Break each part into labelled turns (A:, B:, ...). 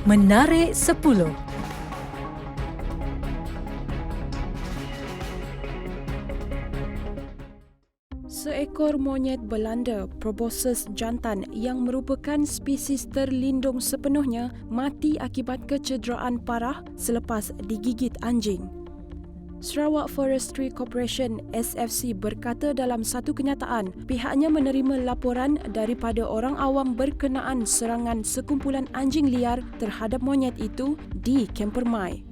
A: Menarik 10. Seekor monyet Belanda, proboscis jantan yang merupakan spesies terlindung sepenuhnya, mati akibat kecederaan parah selepas digigit anjing. Sarawak Forestry Corporation SFC berkata dalam satu kenyataan, pihaknya menerima laporan daripada orang awam berkenaan serangan sekumpulan anjing liar terhadap monyet itu di Kempermai.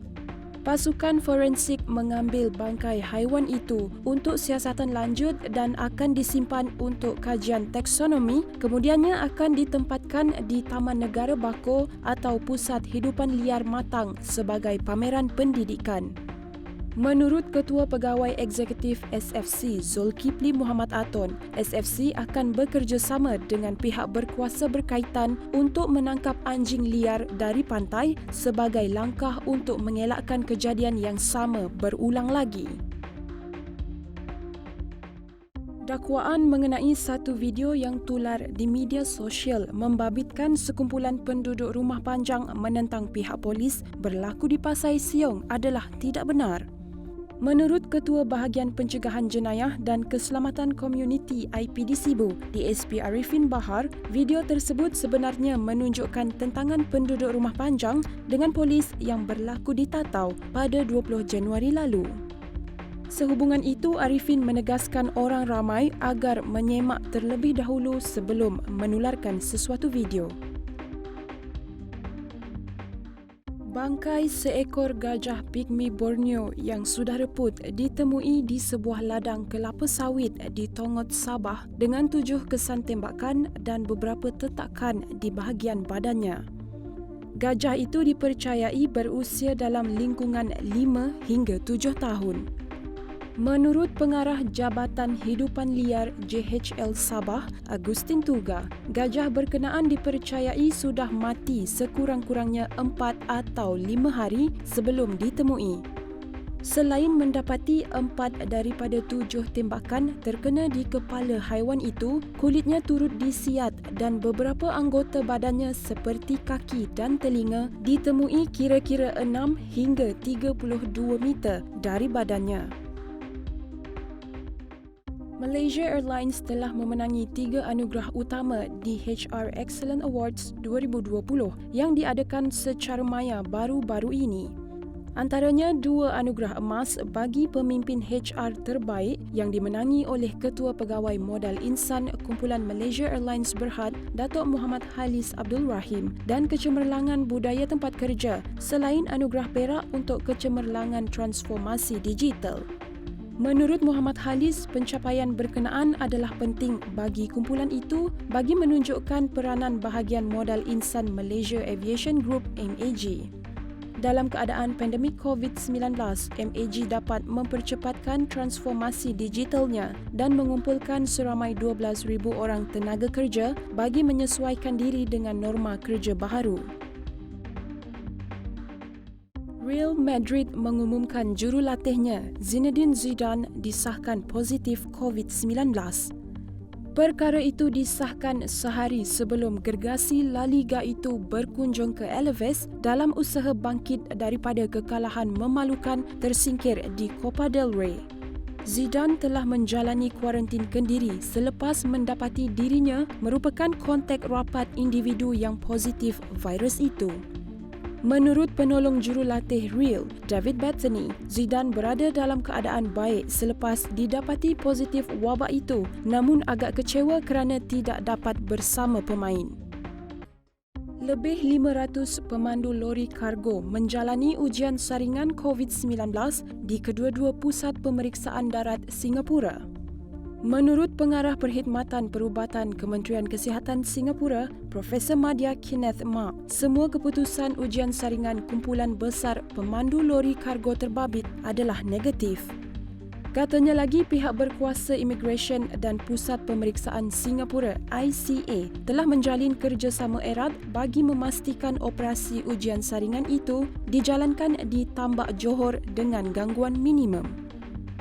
A: Pasukan forensik mengambil bangkai haiwan itu untuk siasatan lanjut dan akan disimpan untuk kajian taksonomi, kemudiannya akan ditempatkan di Taman Negara Bako atau Pusat Hidupan Liar Matang sebagai pameran pendidikan. Menurut Ketua Pegawai Eksekutif SFC Zulkifli Muhammad Aton, SFC akan bekerjasama dengan pihak berkuasa berkaitan untuk menangkap anjing liar dari pantai sebagai langkah untuk mengelakkan kejadian yang sama berulang lagi. Dakwaan mengenai satu video yang tular di media sosial membabitkan sekumpulan penduduk Rumah Panjang menentang pihak polis berlaku di Pasai Siong adalah tidak benar. Menurut Ketua Bahagian Pencegahan Jenayah dan Keselamatan Komuniti IPD Sibu, DSP Arifin Bahar, video tersebut sebenarnya menunjukkan tentangan penduduk Rumah Panjang dengan polis yang berlaku di Tatau pada 20 Januari lalu. Sehubungan itu, Arifin menegaskan orang ramai agar menyemak terlebih dahulu sebelum menularkan sesuatu video. Bangkai seekor gajah pigmi Borneo yang sudah reput ditemui di sebuah ladang kelapa sawit di Tongot, Sabah dengan 7 kesan tembakan dan beberapa tetakan di bahagian badannya. Gajah itu dipercayai berusia dalam lingkungan 5 hingga 7 tahun. Menurut Pengarah Jabatan Hidupan Liar JHL Sabah, Agustin Tuga, gajah berkenaan dipercayai sudah mati sekurang-kurangnya 4 atau 5 hari sebelum ditemui. Selain mendapati 4 daripada 7 tembakan terkena di kepala haiwan itu, kulitnya turut disiat dan beberapa anggota badannya seperti kaki dan telinga ditemui kira-kira 6 hingga 32 meter dari badannya. Malaysia Airlines telah memenangi 3 anugerah utama di HR Excellence Awards 2020 yang diadakan secara maya baru-baru ini. Antaranya 2 anugerah emas bagi pemimpin HR terbaik yang dimenangi oleh Ketua Pegawai Modal Insan Kumpulan Malaysia Airlines Berhad, Datuk Muhammad Halis Abdul Rahim dan Kecemerlangan Budaya Tempat Kerja, selain anugerah perak untuk Kecemerlangan Transformasi Digital. Menurut Muhammad Halis, pencapaian berkenaan adalah penting bagi kumpulan itu bagi menunjukkan peranan bahagian modal insan Malaysia Aviation Group MAG. Dalam keadaan pandemik COVID-19, MAG dapat mempercepatkan transformasi digitalnya dan mengumpulkan seramai 12,000 orang tenaga kerja bagi menyesuaikan diri dengan norma kerja baharu. Real Madrid mengumumkan jurulatihnya Zinedine Zidane disahkan positif COVID-19. Perkara itu disahkan sehari sebelum gergasi La Liga itu berkunjung ke Alaves dalam usaha bangkit daripada kekalahan memalukan tersingkir di Copa del Rey. Zidane telah menjalani kuarantin kendiri selepas mendapati dirinya merupakan kontak rapat individu yang positif virus itu. Menurut penolong jurulatih Real, David Bethany, Zidane berada dalam keadaan baik selepas didapati positif wabak itu, namun agak kecewa kerana tidak dapat bersama pemain. Lebih 500 pemandu lori kargo menjalani ujian saringan COVID-19 di kedua-dua pusat pemeriksaan darat Singapura. Menurut Pengarah Perkhidmatan Perubatan Kementerian Kesihatan Singapura, Profesor Madya Kenneth Mak, semua keputusan ujian saringan kumpulan besar pemandu lori kargo terbabit adalah negatif. Katanya lagi, pihak berkuasa Immigration dan Pusat Pemeriksaan Singapura ICA telah menjalin kerjasama erat bagi memastikan operasi ujian saringan itu dijalankan di Tambak Johor dengan gangguan minimum.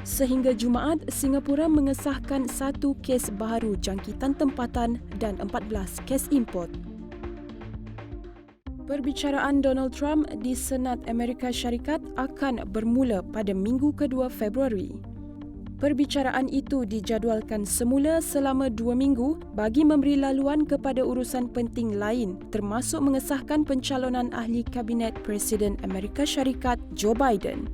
A: Sehingga Jumaat, Singapura mengesahkan 1 kes baharu jangkitan tempatan dan 14 kes import. Perbicaraan Donald Trump di Senat Amerika Syarikat akan bermula pada Minggu kedua Februari. Perbicaraan itu dijadualkan semula selama 2 minggu bagi memberi laluan kepada urusan penting lain termasuk mengesahkan pencalonan ahli Kabinet Presiden Amerika Syarikat Joe Biden.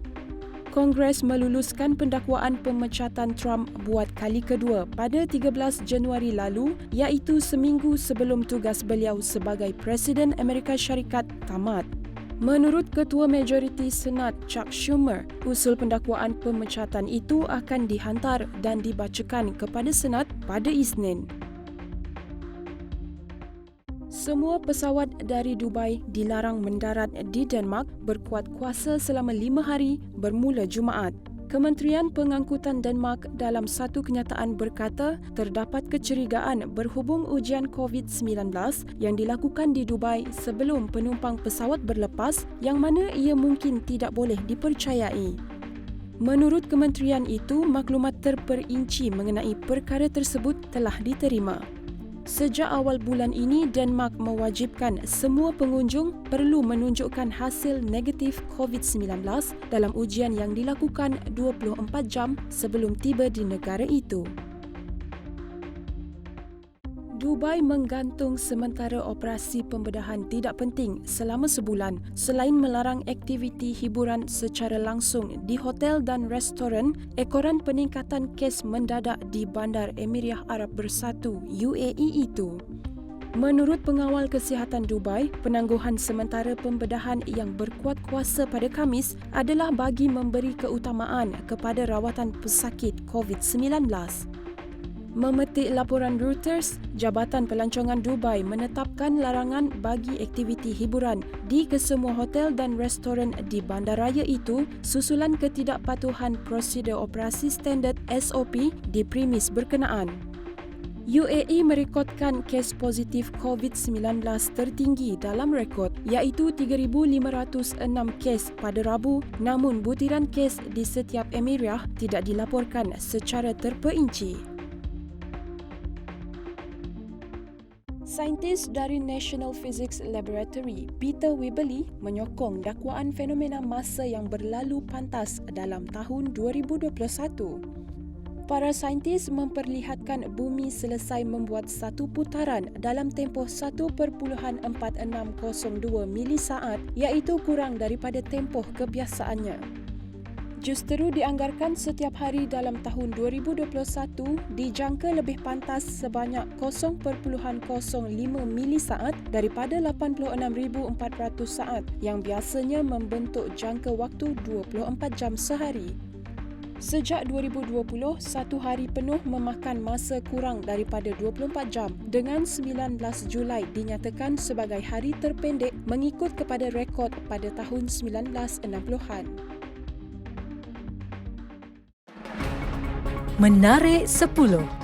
A: Kongres meluluskan pendakwaan pemecatan Trump buat kali kedua pada 13 Januari lalu iaitu seminggu sebelum tugas beliau sebagai Presiden Amerika Syarikat tamat. Menurut Ketua Majoriti Senat Chuck Schumer, usul pendakwaan pemecatan itu akan dihantar dan dibacakan kepada Senat pada Isnin. Semua pesawat dari Dubai dilarang mendarat di Denmark berkuat kuasa selama 5 hari bermula Jumaat. Kementerian Pengangkutan Denmark dalam satu kenyataan berkata terdapat kecurigaan berhubung ujian COVID-19 yang dilakukan di Dubai sebelum penumpang pesawat berlepas yang mana ia mungkin tidak boleh dipercayai. Menurut kementerian itu, maklumat terperinci mengenai perkara tersebut telah diterima. Sejak awal bulan ini, Denmark mewajibkan semua pengunjung perlu menunjukkan hasil negatif COVID-19 dalam ujian yang dilakukan 24 jam sebelum tiba di negara itu. Dubai menggantung sementara operasi pembedahan tidak penting selama sebulan selain melarang aktiviti hiburan secara langsung di hotel dan restoran ekoran peningkatan kes mendadak di Bandar Emiriah Arab Bersatu UAE itu. Menurut pengawal kesihatan Dubai, penangguhan sementara pembedahan yang berkuat kuasa pada Khamis adalah bagi memberi keutamaan kepada rawatan pesakit COVID-19. Memetik laporan Reuters, Jabatan Pelancongan Dubai menetapkan larangan bagi aktiviti hiburan di kesemua hotel dan restoran di bandaraya itu susulan ketidakpatuhan prosedur operasi standard SOP di premis berkenaan. UAE merekodkan kes positif COVID-19 tertinggi dalam rekod iaitu 3,506 kes pada Rabu, namun butiran kes di setiap Emiriah tidak dilaporkan secara terperinci. Saintis dari National Physics Laboratory, Peter Weberly, menyokong dakwaan fenomena masa yang berlalu pantas dalam tahun 2021. Para saintis memperlihatkan bumi selesai membuat satu putaran dalam tempoh 1.4602 milisaat iaitu kurang daripada tempoh kebiasaannya. Justeru dianggarkan setiap hari dalam tahun 2021 dijangka lebih pantas sebanyak 0.05 milisaat daripada 86,400 saat yang biasanya membentuk jangka waktu 24 jam sehari. Sejak 2020, satu hari penuh memakan masa kurang daripada 24 jam dengan 19 Julai dinyatakan sebagai hari terpendek mengikut kepada rekod pada tahun 1960-an.
B: Menarik 10.